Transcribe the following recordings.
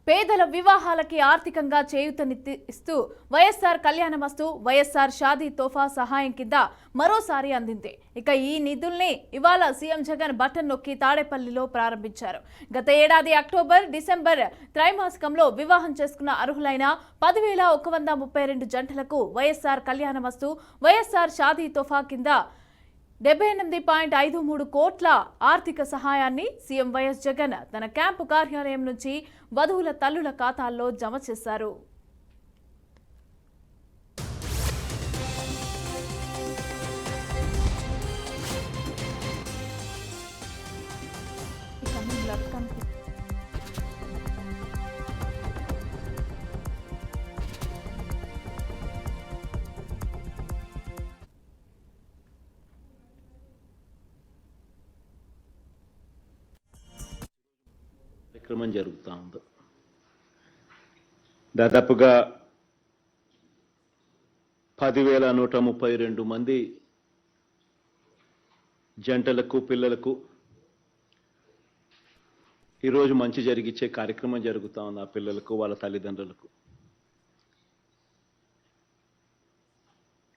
పేదల వివాహాలకి ఆర్థికంగా చేయూతనిస్తూ వైఎస్ఆర్ కళ్యాణమస్తు వైఎస్ఆర్ షాదీ తోఫా సహాయం కింద మరోసారి అందింది. ఇక ఈ నిధుల్ని ఇవాళ సీఎం జగన్ బటన్ నొక్కి తాడేపల్లిలో ప్రారంభించారు. గత ఏడాది అక్టోబర్, డిసెంబర్ త్రైమాసికంలో వివాహం చేసుకున్న అర్హులైన 10,132 జంటలకు వైఎస్ఆర్ కళ్యాణమస్తు వైఎస్ఆర్ షాదీ తోఫా కింద 78.53 కోట్ల ఆర్థిక సహాయాన్ని సీఎం వైఎస్ జగన్ తన క్యాంపు కార్యాలయం నుంచి వధువుల తల్లుల ఖాతాల్లో జమ చేశారు. కార్యక్రమం జరుగుతూ ఉంది. దాదాపుగా 10,132 మంది జంటలకు, పిల్లలకు ఈరోజు మంచి జరిగించే కార్యక్రమం జరుగుతూ ఉంది. ఆ పిల్లలకు, వాళ్ళ తల్లిదండ్రులకు.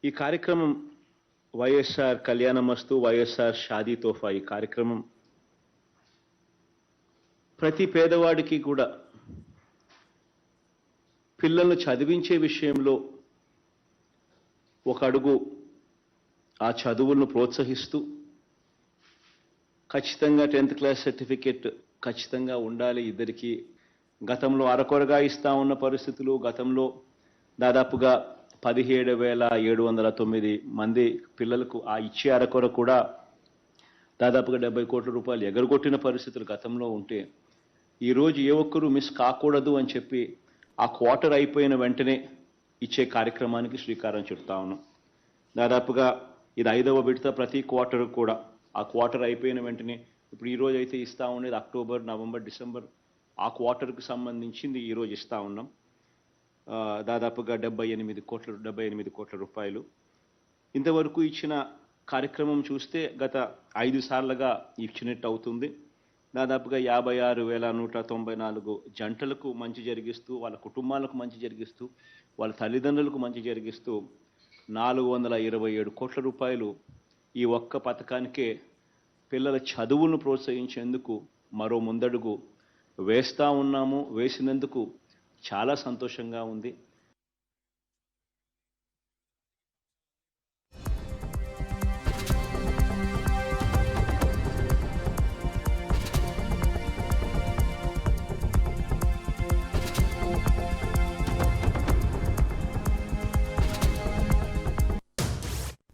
ఈ కార్యక్రమం వైఎస్ఆర్ కళ్యాణమస్తు వైఎస్ఆర్ షాదీ తోఫా ఈ కార్యక్రమం ప్రతి పేదవాడికి కూడా పిల్లలను చదివించే విషయంలో ఒక అడుగు ఆ చదువులను ప్రోత్సహిస్తూ ఖచ్చితంగా 10th క్లాస్ సర్టిఫికేట్ ఖచ్చితంగా ఉండాలి ఇద్దరికి. గతంలో అరకొరగా ఇస్తా ఉన్న పరిస్థితులు, గతంలో దాదాపుగా 17,709 మంది పిల్లలకు ఆ ఇచ్చే అరకొర కూడా దాదాపుగా 70 కోట్ల రూపాయలు ఎగరగొట్టిన పరిస్థితులు గతంలో ఉంటే, ఈరోజు ఏ ఒక్కరూ మిస్ కాకూడదు అని చెప్పి ఆ క్వార్టర్ అయిపోయిన వెంటనే ఇచ్చే కార్యక్రమానికి శ్రీకారం చుడతా ఉన్నాం. దాదాపుగా ఇది 5వ విడత. ప్రతి క్వార్టర్ కూడా ఆ క్వార్టర్ అయిపోయిన వెంటనే, ఇప్పుడు ఈరోజు అయితే ఇస్తా ఉండేది అక్టోబర్, నవంబర్, డిసెంబర్ ఆ క్వార్టర్కి సంబంధించింది ఈరోజు ఇస్తా ఉన్నాం. దాదాపుగా 78 కోట్ల రూపాయలు ఇంతవరకు ఇచ్చిన కార్యక్రమం చూస్తే గత 5 సార్లుగా ఇచ్చినట్టు అవుతుంది. దాదాపుగా 56,194 జంటలకు మంచి జరిగిస్తూ, వాళ్ళ కుటుంబాలకు మంచి జరిగిస్తూ, వాళ్ళ తల్లిదండ్రులకు మంచి జరిగిస్తూ 427 కోట్ల రూపాయలు ఈ ఒక్క పథకానికే పిల్లల చదువులను ప్రోత్సహించేందుకు మరో ముందడుగు వేస్తా ఉన్నాము. వేసినందుకు చాలా సంతోషంగా ఉంది.